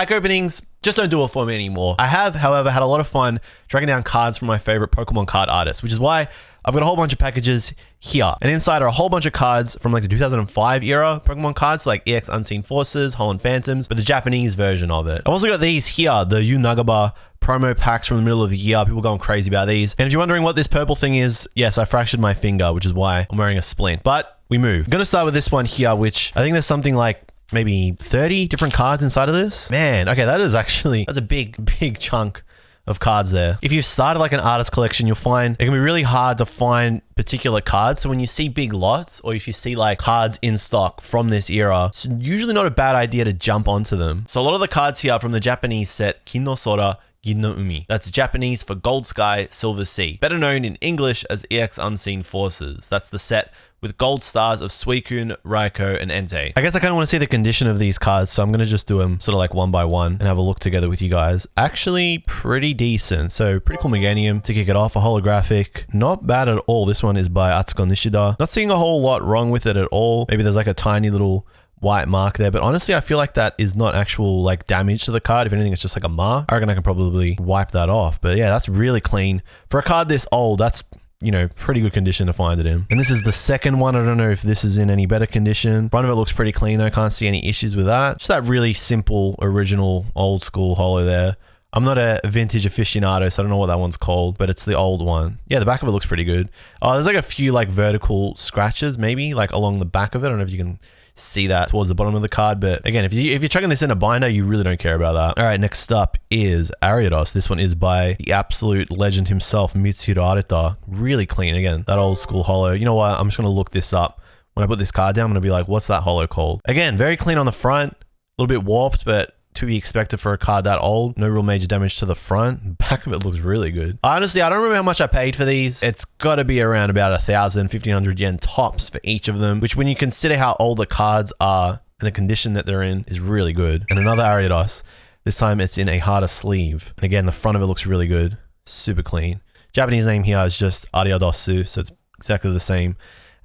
Pack openings just don't do it for me anymore. I have, however, had a lot of fun tracking down cards from my favorite Pokemon card artists, which is why I've got a whole bunch of packages here. And inside are a whole bunch of cards from like the 2005 era Pokemon cards, like EX Unseen Forces, Holland Phantoms, but the Japanese version of it. I've also got these here, the Yunagaba promo packs from the middle of the year. People going crazy about these. And if you're wondering what this purple thing is, yes, I fractured my finger, which is why I'm wearing a splint. But we move. I'm gonna start with this one here, which I think there's something like maybe 30 different cards inside of this. Man, okay, that's a big chunk of cards there. If you've started like an artist collection, you'll find it can be really hard to find particular cards. So when you see big lots, or if you see like cards in stock from this era, it's usually not a bad idea to jump onto them. So a lot of the cards here are from the Japanese set Kin no Sora, Gin no Umi. That's Japanese for Gold Sky, Silver Sea. Better known in English as EX Unseen Forces. That's the set with gold stars of Suicune, Raikou, and Entei. I guess I kind of want to see the condition of these cards, so I'm going to just do them sort of like one by one and have a look together with you guys. Actually, pretty decent. So, pretty cool Meganium to kick it off. A holographic. Not bad at all. This one is by Atsuko Nishida. Not seeing a whole lot wrong with it at all. Maybe there's like a tiny little white mark there, but honestly, I feel like that is not actual like damage to the card. If anything, it's just like a mark. I reckon I can probably wipe that off. But yeah, that's really clean. For a card this old, that's, you know, pretty good condition to find it in. And this is the second one. I don't know if this is in any better condition. Front of it looks pretty clean though. Can't see any issues with that. Just that really simple, original, old school holo there. I'm not a vintage aficionado, so I don't know what that one's called, but it's the old one. Yeah, the back of it looks pretty good. Oh, there's like a few like vertical scratches maybe like along the back of it. I don't know if you can see that towards the bottom of the card, but again, if you're chucking this in a binder, you really don't care about that. All right, next up is Ariados. This one is by the absolute legend himself, Mitsuhiro Arita. Really clean. Again, that old school holo. You know what? I'm just gonna look this up. When I put this card down, I'm gonna be like, what's that holo called? Again, very clean on the front, a little bit warped, but to be expected for a card that old. No real major damage to the front. Back of it looks really good. Honestly, I don't remember how much I paid for these. It's got to be around about 1,000, 1,500 yen tops for each of them, which when you consider how old the cards are and the condition that they're in is really good. And another Ariados. This time it's in a harder sleeve. And again, the front of it looks really good. Super clean. Japanese name here is just Ariadosu, so it's exactly the same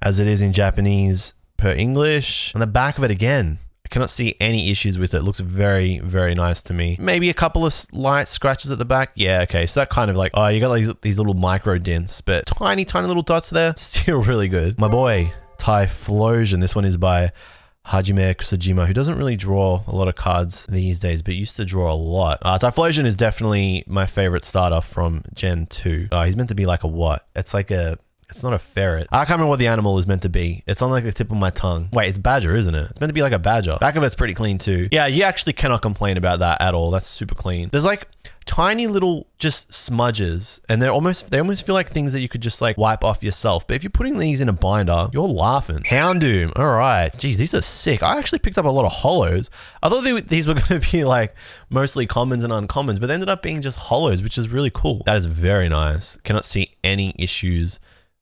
as it is in Japanese per English. On the back of it again, I cannot see any issues with it. It looks very, very nice to me. Maybe a couple of light scratches at the back. Yeah, okay. So that kind of like, oh, you got like these little micro dents, but tiny, tiny little dots there. Still really good. My boy, Typhlosion. This one is by Hajime Kusajima, who doesn't really draw a lot of cards these days, but used to draw a lot. Typhlosion is definitely my favorite starter from Gen 2. He's meant to be like a what? It's not a ferret. I can't remember what the animal is meant to be. It's on like the tip of my tongue. Wait, it's badger, isn't it? It's meant to be like a badger. Back of it's pretty clean too. Yeah, you actually cannot complain about that at all. That's super clean. There's like tiny little just smudges, and they almost feel like things that you could just like wipe off yourself. But if you're putting these in a binder, you're laughing. Houndoom. All right. Geez, these are sick. I actually picked up a lot of holos. I thought these were going to be like mostly commons and uncommons, but they ended up being just holos, which is really cool. That is very nice. Cannot see any issues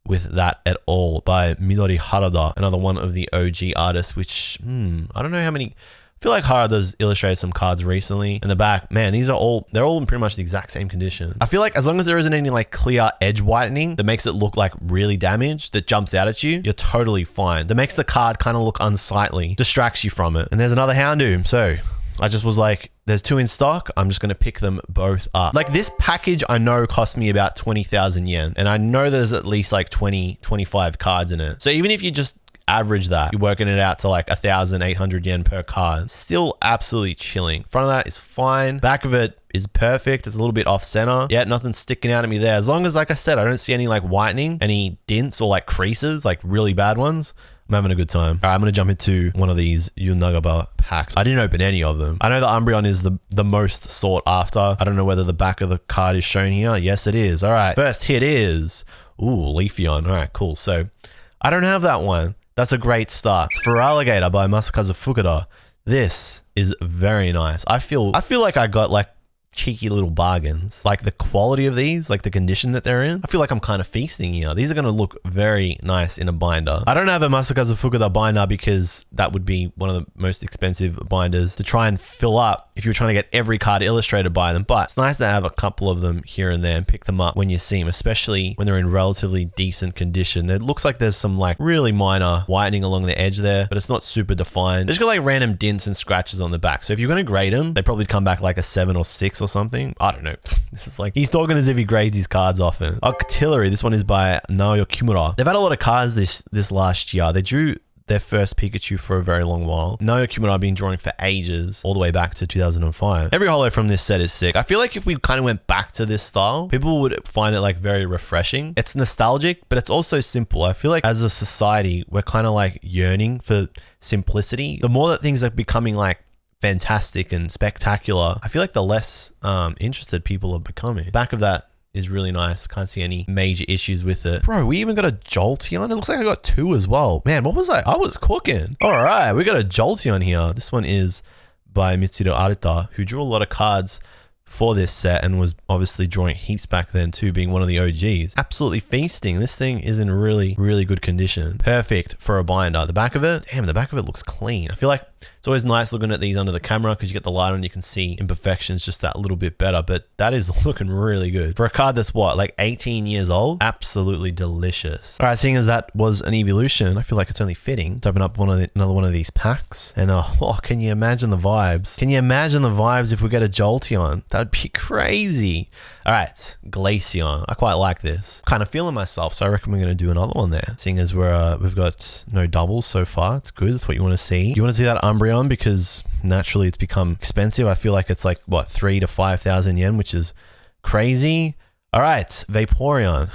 with that at all. By Midori Harada, another one of the OG artists, which I don't know how many. I feel like Harada's illustrated some cards recently. In the back, man, they're all in pretty much the exact same condition. I feel like as long as there isn't any like clear edge whitening that makes it look like really damaged, that jumps out at you, you're totally fine. That makes the card kind of look unsightly, distracts you from it. And there's another Houndoom. So I just was like, there's two in stock. I'm just going to pick them both up. Like this package, I know cost me about 20,000 yen. And I know there's at least like 20, 25 cards in it. So even if you just average that, you're working it out to like 1,800 yen per card. Still absolutely chilling. Front of that is fine. Back of it is perfect. It's a little bit off center. Yeah, nothing sticking out at me there. As long as, like I said, I don't see any like whitening, any dents or like creases, like really bad ones, I'm having a good time. All right, I'm going to jump into one of these Yunagaba packs. I didn't open any of them. I know the Umbreon is the most sought after. I don't know whether the back of the card is shown here. Yes, it is. All right. First hit is, Leafeon. All right, cool. So I don't have that one. That's a great start. It's Feraligatr by Masakazu Fukuda. This is very nice. I feel like I got like cheeky little bargains. Like the quality of these, like the condition that they're in, I feel like I'm kind of feasting here. These are going to look very nice in a binder. I don't have a Masakazu Fukuda binder because that would be one of the most expensive binders to try and fill up if you're trying to get every card illustrated by them, but it's nice to have a couple of them here and there and pick them up when you see them, especially when they're in relatively decent condition. It looks like there's some like really minor whitening along the edge there, but it's not super defined. They just got like random dints and scratches on the back. So if you're going to grade them, they probably come back like a 7 or 6 or something. I don't know. This is like, he's talking as if he grades his cards often. okJLUV, this one is by Naoya Kimura. They've had a lot of cards this last year. They drew their first Pikachu for a very long while. Naoya Kimura have been drawing for ages, all the way back to 2005. Every holo from this set is sick. I feel like if we kind of went back to this style, people would find it like very refreshing. It's nostalgic, but it's also simple. I feel like as a society, we're kind of like yearning for simplicity. The more that things are becoming like fantastic and spectacular, I feel like the less interested people are becoming. Back of that is really nice. Can't see any major issues with it. Bro, we even got a Jolteon. It looks like I got 2 as well. Man, what was I? I was cooking. All right, we got a Jolteon here. This one is by Mitsuru Arita, who drew a lot of cards for this set and was obviously drawing heaps back then too, being one of the OGs. Absolutely feasting. This thing is in really, really good condition. Perfect for a binder. The back of it, damn, the back of it looks clean. I feel like it's always nice looking at these under the camera because you get the light on, you can see imperfections just that little bit better, but that is looking really good. For a card that's what, like 18 years old? Absolutely delicious. All right, seeing as that was an evolution, I feel like it's only fitting to open up another one of these packs. And oh, can you imagine the vibes? Can you imagine the vibes if we get a Jolteon? That'd be crazy. All right, Glaceon. I quite like this. Kind of feeling myself, so I reckon we're going to do another one there. Seeing as we've got no doubles so far, it's good. That's what you want to see. You want to see that Umbreon because naturally it's become expensive. I feel like it's like, what, 3,000 to 5,000 yen, which is crazy. All right, Vaporeon.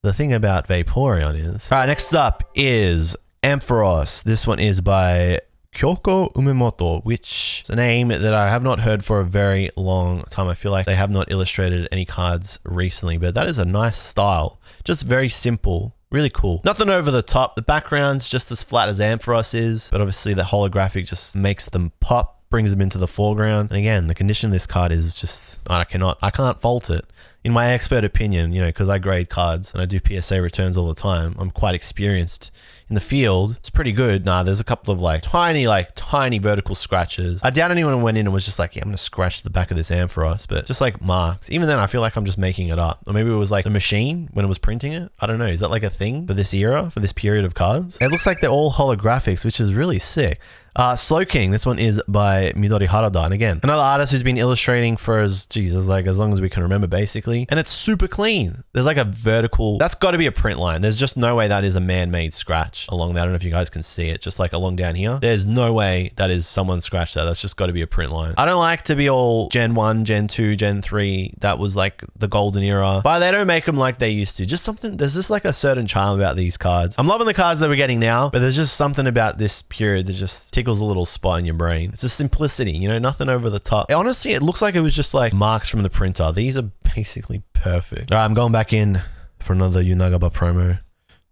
The thing about Vaporeon is... All right, next up is Ampharos. This one is by Kyoko Umemoto, which is a name that I have not heard for a very long time. I feel like they have not illustrated any cards recently, but that is a nice style. Just very simple, really cool. Nothing over the top. The background's just as flat as Ampharos is, but obviously the holographic just makes them pop, brings them into the foreground. And again, the condition of this card is just, I can't fault it. In my expert opinion, you know, because I grade cards and I do PSA returns all the time, I'm quite experienced in the field. It's pretty good. Nah, there's a couple of like tiny vertical scratches. I doubt anyone went in and was just like, yeah, I'm gonna scratch the back of this Ampharos, but just like marks. Even then, I feel like I'm just making it up. Or maybe it was like the machine when it was printing it. I don't know. Is that like a thing for this era, for this period of cards? It looks like they're all holographics, which is really sick. Slowking, this one is by Midori Harada. And again, another artist who's been illustrating for as long as we can remember, basically. And it's super clean. There's like a vertical, that's got to be a print line. There's just no way that is a man-made scratch along there. I don't know if you guys can see it, just like along down here. There's no way that is someone scratched that. That's just got to be a print line. I don't like to be all Gen 1, Gen 2, Gen 3. That was like the golden era. But they don't make them like they used to. Just something, there's just like a certain charm about these cards. I'm loving the cards that we're getting now, but there's just something about this period that just tickles a little spot in your brain. It's a simplicity, you know, nothing over the top. Honestly, it looks like it was just like marks from the printer. These are basically perfect. All right, I'm going back in for another Yunagaba promo.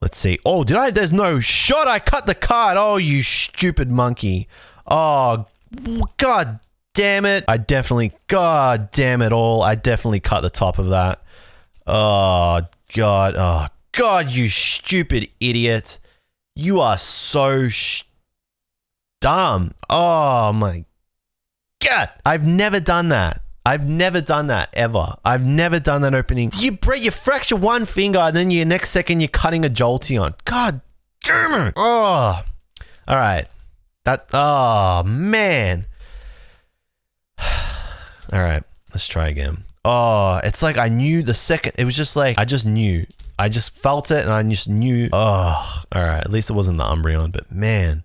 Let's see. Oh, there's no shot. I cut the card. Oh, you stupid monkey. Oh, God damn it. God damn it all. I definitely cut the top of that. Oh, God. Oh, God, you stupid idiot. You are so dumb. Oh my God. I've never done that. I've never done that ever. I've never done that opening. You fracture one finger and then you next second you're cutting a Jolteon. God damn it. Oh. All right. Oh man. All right. Let's try again. Oh, it's like I knew the second. It was just like, I just knew. I just felt it and I just knew. Oh, all right. At least it wasn't the Umbreon, but man.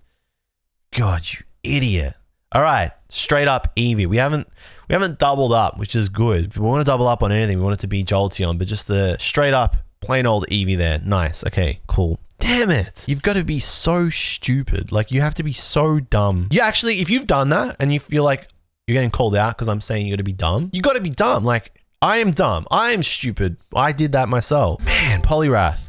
God, you idiot. All right, straight up Eevee. We haven't doubled up, which is good. If we want to double up on anything, we want it to be Jolteon, but just the straight up plain old Eevee there. Nice. Okay, cool. Damn it. You've got to be so stupid. Like, you have to be so dumb. You actually, if you've done that and you feel like you're getting called out because I'm saying you got to be dumb, you got to be dumb. Like, I am dumb. I am stupid. I did that myself. Man, Poliwrath.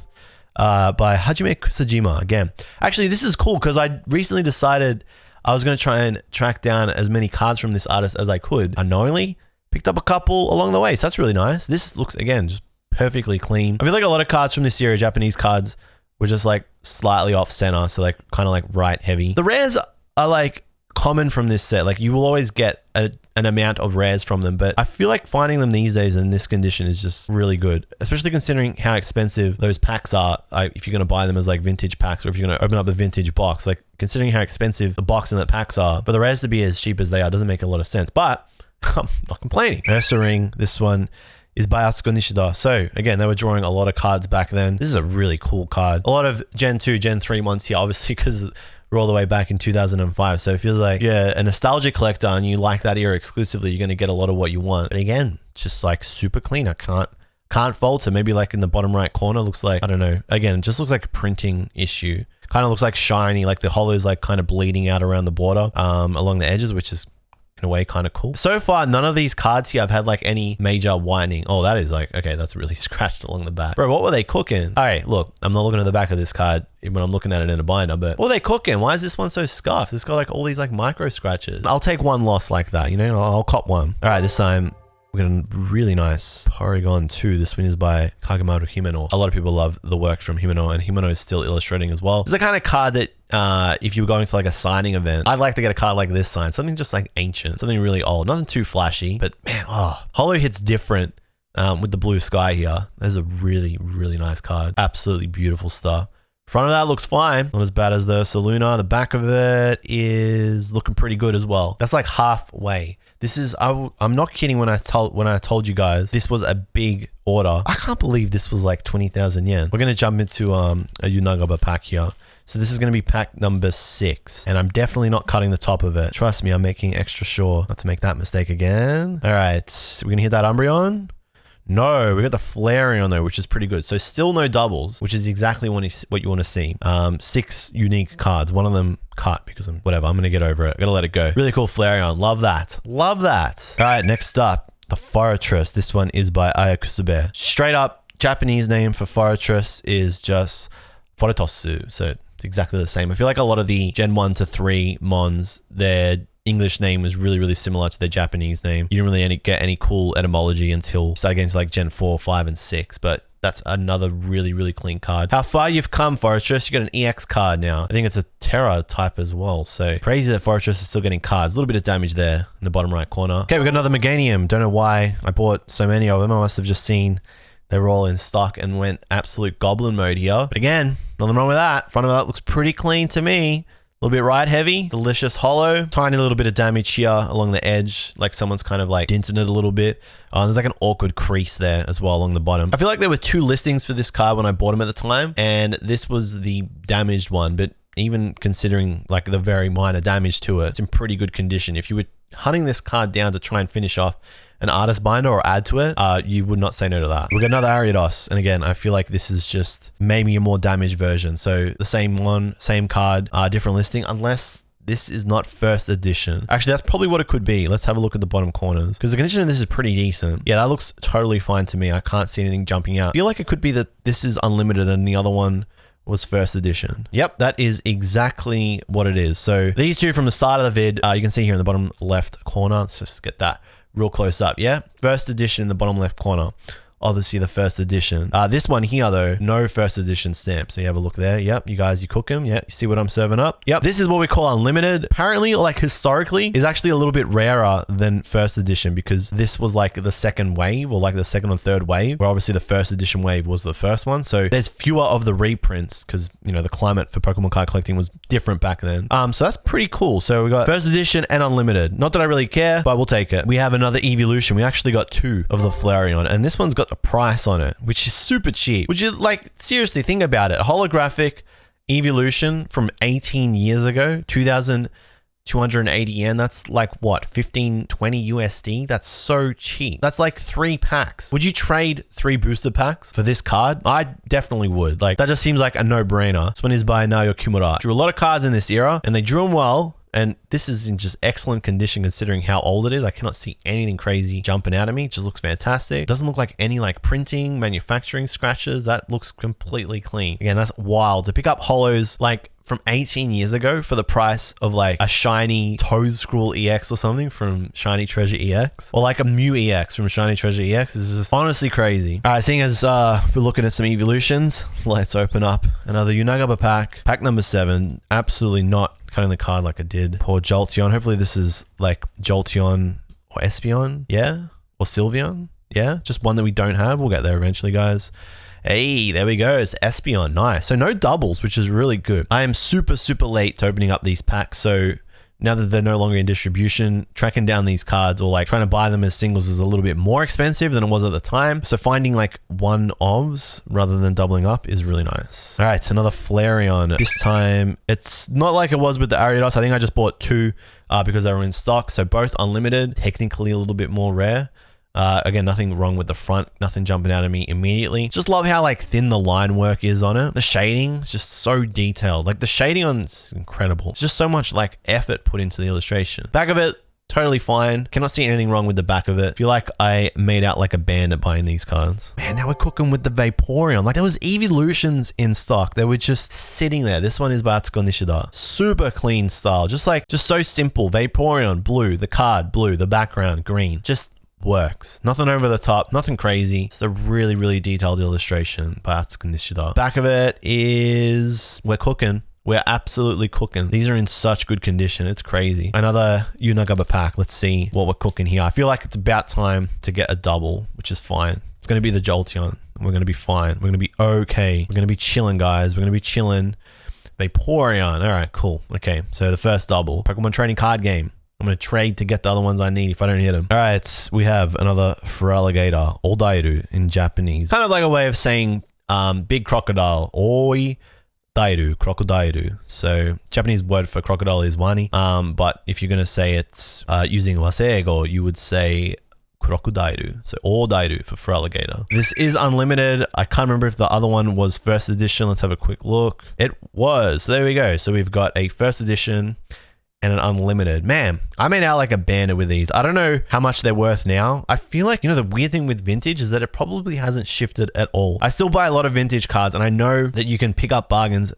By Hajime Kusajima again. Actually, this is cool because I recently decided I was going to try and track down as many cards from this artist as I could. Unknowingly, picked up a couple along the way, so that's really nice. This looks, again, just perfectly clean. I feel like a lot of cards from this series, Japanese cards, were just like slightly off center, so like kind of like right heavy. The rares are like common from this set. Like you will always get an amount of rares from them, but I feel like finding them these days in this condition is just really good, especially considering how expensive those packs are. If you're going to buy them as like vintage packs, or if you're going to open up a vintage box, like considering how expensive the box and the packs are, for the rares to be as cheap as they are doesn't make a lot of sense, but I'm not complaining. Ursa Ring, this one is by Atsuko Nishida. So again, they were drawing a lot of cards back then. This is a really cool card. A lot of Gen 2, Gen 3 ones here, obviously, because we're all the way back in 2005. So it feels like you're a nostalgia collector and you like that era exclusively, you're going to get a lot of what you want. But again, just like super clean. I can't fault it. Maybe like in the bottom right corner looks like, I don't know. Again, it just looks like a printing issue. Kind of looks like shiny, like the hollow is like kind of bleeding out around the border, along the edges, which is in a way kind of cool. So far, none of these cards here have had like any major whitening. Oh, that is like, okay, that's really scratched along the back. Bro, what were they cooking? All right, look, I'm not looking at the back of this card when I'm looking at it in a binder, but what were they cooking? Why is this one so scuffed? It's got like all these like micro scratches. I'll take one loss like that, you know, I'll cop one. All right, this time we got a really nice Porygon 2. This one is by Kagemaru Himeno. A lot of people love the works from Himeno, and Himeno is still illustrating as well. It's the kind of card that if you were going to like a signing event, I'd like to get a card like this signed. Something just like ancient, something really old. Nothing too flashy, but man, Holo hits different with the blue sky here. There's a really, really nice card. Absolutely beautiful stuff. Front of that looks fine. Not as bad as the Saluna. The back of it is looking pretty good as well. That's like halfway. This is, I'm not kidding when I told you guys this was a big order. I can't believe this was like 20,000 yen. We're going to jump into a Yunagaba pack here. So this is going to be pack number 6, and I'm definitely not cutting the top of it. Trust me, I'm making extra sure not to make that mistake again. All right, we're going to hit that Umbreon. No, we got the Flareon though, which is pretty good. So still no doubles, which is exactly what you want to see. 6 unique cards. One of them cut because I'm going to get over it. I gotta let it go. Really cool Flareon. Love that. Love that. All right, next up, the Fortress. This one is by Ayakusube. Straight up, Japanese name for Fortress is just Foretosu. So it's exactly the same. I feel like a lot of the Gen 1 to 3 Mons, their English name was really, really similar to their Japanese name. You didn't really get any cool etymology until you started getting to like Gen 4, 5, and 6, but that's another really, really clean card. How far you've come, Fortress. You got an EX card now. I think it's a Terra type as well. So crazy that Fortress is still getting cards. A little bit of damage there in the bottom right corner. Okay, we got another Meganium. Don't know why I bought so many of them. I must have just seen they were all in stock and went absolute goblin mode here. But again, nothing wrong with that. Front of that looks pretty clean to me. A little bit ride heavy, delicious hollow, tiny little bit of damage here along the edge, like someone's kind of like dented it a little bit. There's like an awkward crease there as well along the bottom. I feel like there were 2 listings for this card when I bought them at the time, and this was the damaged one, but even considering like the very minor damage to it, it's in pretty good condition. If you were hunting this card down to try and finish off an artist binder or add to it, you would not say no to that. We got another Ariados, and again, I feel like this is just maybe a more damaged version. So the same one, same card, different listing, unless this is not first edition. Actually, that's probably what it could be. Let's have a look at the bottom corners, because the condition of this is pretty decent. Yeah, that looks totally fine to me. I can't see anything jumping out. I feel like it could be that this is unlimited and the other one was first edition. Yep, that is exactly what it is. So these two from the start of the vid, you can see here in the bottom left corner. Let's just get that real close up. Yeah, first edition in the bottom left corner. Obviously the first edition. This one here though, no first edition stamp. So you have a look there. Yep, you guys, you cook them. Yep, you see what I'm serving up. Yep, this is what we call unlimited. Apparently, or like historically, is actually a little bit rarer than first edition, because this was like the second wave, or like the second or third wave, where obviously the first edition wave was the first one. So there's fewer of the reprints because, you know, the climate for Pokemon card collecting was different back then. So that's pretty cool. So we got first edition and unlimited. Not that I really care, but we'll take it. We have another evolution. We actually got 2 of the Flareon, and this one's got a price on it, which is super cheap. Would you like, seriously think about it? A holographic evolution from 18 years ago, 2,280 yen. That's like what, 15-20 USD? That's so cheap. That's like 3 packs. Would you trade 3 booster packs for this card? I definitely would. Like, that just seems like a no-brainer. This one is by Naoya Kimura. Drew a lot of cards in this era, and they drew them well. And this is in just excellent condition considering how old it is. I cannot see anything crazy jumping out at me. It just looks fantastic. Doesn't look like any like printing, manufacturing scratches. That looks completely clean. Again, that's wild. To pick up holos like from 18 years ago for the price of like a shiny Toedscruel EX or something from Shiny Treasure EX, or like a Mew EX from Shiny Treasure EX, is just honestly crazy. All right, seeing as we're looking at some evolutions, let's open up another Yunagaba pack. Pack number 7. Absolutely not cutting the card like I did. Poor Jolteon. Hopefully this is like Jolteon or Espeon. Yeah. Or Sylveon. Yeah. Just one that we don't have. We'll get there eventually, guys. Hey, there we go. It's Espeon. Nice. So no doubles, which is really good. I am super, super late to opening up these packs. So now that they're no longer in distribution, tracking down these cards or like trying to buy them as singles is a little bit more expensive than it was at the time. So finding like one-ofs rather than doubling up is really nice. All right, another Flareon. This time, it's not like it was with the Ariados. I think I just bought two because they were in stock. So both unlimited, technically a little bit more rare. Again, nothing wrong with the front, nothing jumping out at me immediately. Just love how like thin the line work is on it. The shading is just so detailed. Like the shading on it's incredible. It's just so much like effort put into the illustration. Back of it, totally fine. Cannot see anything wrong with the back of it. Feel like I made out like a bandit buying these cards. Man, now we're cooking with the Vaporeon. Like there was evolutions in stock. They were just sitting there. This one is by Atsuko Nishida. Super clean style. Just so simple. Vaporeon, blue. The card, blue. The background, green. Just works. Nothing over the top, nothing crazy. It's a really, really detailed illustration by Atsuko Nishida. Back of it is, we're cooking. We're absolutely cooking. These are in such good condition. It's crazy. Another Unagaba pack. Let's see what we're cooking here. I feel like it's about time to get a double, which is fine. It's going to be the Jolteon. We're going to be fine. We're going to be okay. We're going to be chilling, guys. We're going to be chilling. Vaporeon. All right, cool. Okay, so the first double. Pokemon trading card game. I'm going to trade to get the other ones I need if I don't hit them. All right, we have another Feraligatr, Odairu in Japanese. Kind of like a way of saying big crocodile, Oi Dairu, crocodairu. So Japanese word for crocodile is wani. But if you're going to say it's using waseigo, you would say crocodairu. So Odairu for Feraligatr. This is unlimited. I can't remember if the other one was first edition. Let's have a quick look. It was. So there we go. So we've got a first edition and an unlimited. Man, I made out like a bandit with these. I don't know how much they're worth now. I feel like, you know, the weird thing with vintage is that it probably hasn't shifted at all. I still buy a lot of vintage cards and I know that you can pick up bargains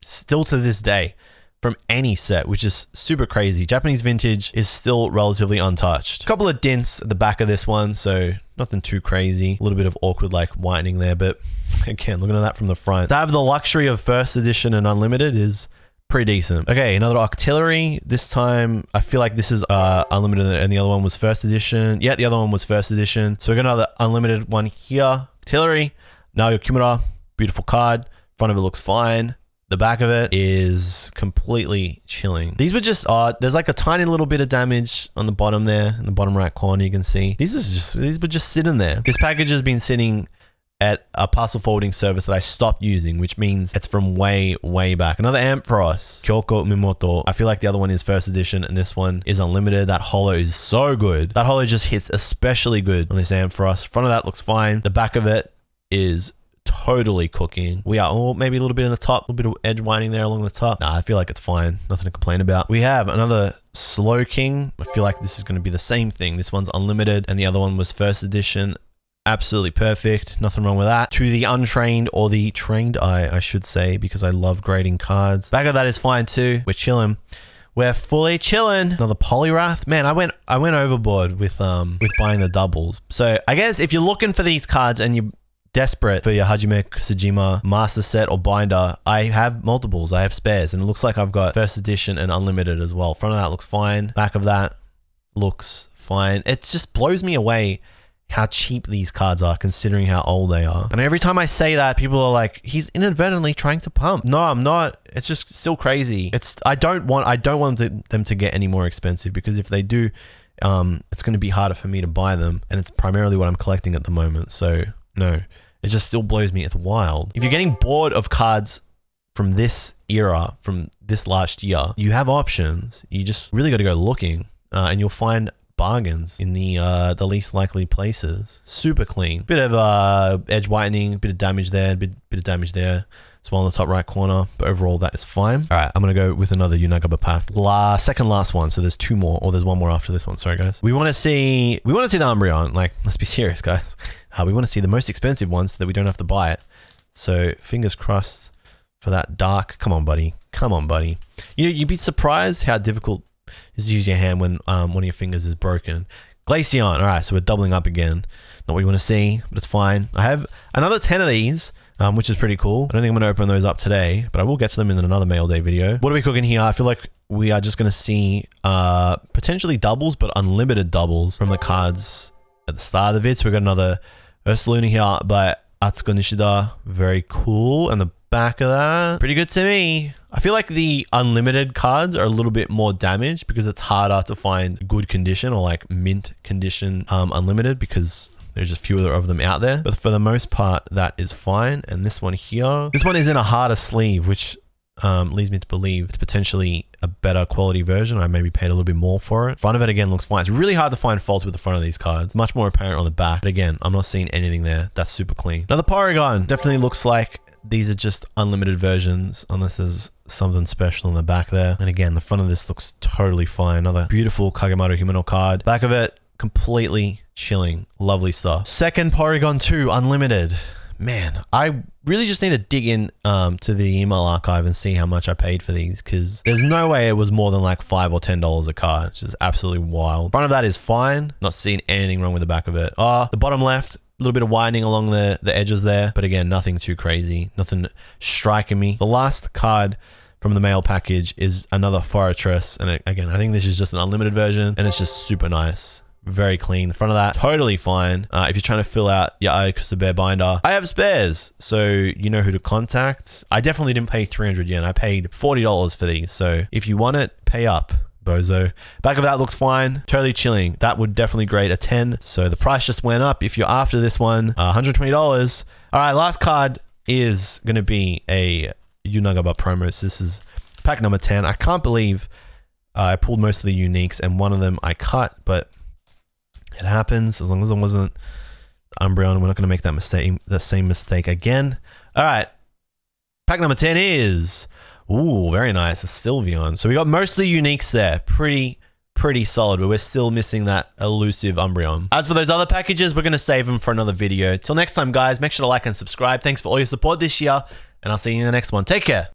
still to this day from any set, which is super crazy. Japanese vintage is still relatively untouched. A couple of dents at the back of this one, so nothing too crazy. A little bit of awkward like whitening there, but again, looking at that from the front. To have the luxury of first edition and unlimited is pretty decent. Okay, another Octillery. This time, I feel like this is unlimited and the other one was first edition. Yeah, the other one was first edition. So we got another unlimited one here. Octillery. Naoya Kimura. Beautiful card. Front of it looks fine. The back of it is completely chilling. These were just, there's like a tiny little bit of damage on the bottom there, in the bottom right corner, you can see. These were just sitting there. This package has been sitting at a parcel forwarding service that I stopped using, which means it's from way, way back. Another Ampharos, Kyoko Mimoto. I feel like the other one is first edition and this one is unlimited. That holo is so good. That holo just hits especially good on this Ampharos. Front of that looks fine. The back of it is totally cooking. We are maybe a little bit in the top, a little bit of edge winding there along the top. Nah, I feel like it's fine. Nothing to complain about. We have another Slowking. I feel like this is going to be the same thing. This one's unlimited and the other one was first edition. Absolutely perfect. Nothing wrong with that. To the untrained or the trained eye, I should say, because I love grading cards. Back of that is fine too. We're chilling. We're fully chilling. Another Poliwrath. Man, I went overboard with buying the doubles. So I guess if you're looking for these cards and you're desperate for your Hajime Kusujima master set or binder, I have multiples. I have spares, and it looks like I've got first edition and unlimited as well. Front of that looks fine. Back of that looks fine. It just blows me away how cheap these cards are considering how old they are. And every time I say that, people are like, he's inadvertently trying to pump. No, I'm not. It's just still crazy. I don't want them to get any more expensive, because if they do, it's going to be harder for me to buy them, and it's primarily what I'm collecting at the moment. So no, it just still blows me. It's wild. If you're getting bored of cards from this era, from this last year, you have options. You just really got to go looking, and you'll find bargains in the least likely places. Super clean. Bit of edge whitening, bit of damage there, bit of damage there as well in the top right corner, but overall that is fine. All right, I'm gonna go with another Unagaba pack. Second last one, so there's two more, or there's one more after this one. Sorry guys. We want to see the Umbreon. Like, let's be serious guys. We want to see the most expensive ones so that we don't have to buy it. So fingers crossed for that dark. Come on buddy, come on buddy. You'd be surprised how difficult is to use your hand when one of your fingers is broken. Glaceon. All right, so we're doubling up again. Not what you want to see, but it's fine. I have another 10 of these. which is pretty cool. I don't think I'm going to open those up today, but I will get to them in another mail day video. What are we cooking here? I feel like we are just going to see potentially doubles, but unlimited doubles from the cards at the start of the vid. So we got another Ursaluna here by Atsuko Nishida. Very cool. And the back of that, pretty good to me. I feel like the unlimited cards are a little bit more damaged because it's harder to find good condition or like mint condition unlimited because there's just fewer of them out there. But for the most part, that is fine. And this one here, this one is in a harder sleeve, which leads me to believe it's potentially a better quality version. I maybe paid a little bit more for it. Front of it again looks fine. It's really hard to find faults with the front of these cards. Much more apparent on the back. But again, I'm not seeing anything there. That's super clean. Now the Porygon definitely looks like these are just unlimited versions unless there's something special in the back there. And again, the front of this looks totally fine. Another beautiful Kagemaru Himeno card. Back of it, completely chilling. Lovely stuff. Second Porygon 2 Unlimited. Man, I really just need to dig in to the email archive and see how much I paid for these because there's no way it was more than like $5 or $10 a card, which is absolutely wild. Front of that is fine. Not seeing anything wrong with the back of it. The bottom left, a little bit of widening along the edges there, but again, nothing too crazy. Nothing striking me. The last card from the mail package is another Fortress. And again, I think this is just an unlimited version and it's just super nice. Very clean. The front of that, totally fine. If you're trying to fill out your Ayakusa Bear binder, I have spares, so you know who to contact. I definitely didn't pay 300 yen. I paid $40 for these. So if you want it, pay up, bozo. Back of that looks fine. Totally chilling. That would definitely grade a 10. So the price just went up. If you're after this one, $120. All right, last card is going to be a Yunagaba promo. So this is pack number 10. I can't believe I pulled most of the uniques and one of them I cut, but it happens. As long as it wasn't Umbreon, we're not going to make that mistake, the same mistake again. All right. Pack number 10 is, ooh, very nice, a Sylveon. So we got most of the uniques there. Pretty solid, but we're still missing that elusive Umbreon. As for those other packages, we're going to save them for another video. Till next time, guys, make sure to like and subscribe. Thanks for all your support this year, and I'll see you in the next one. Take care.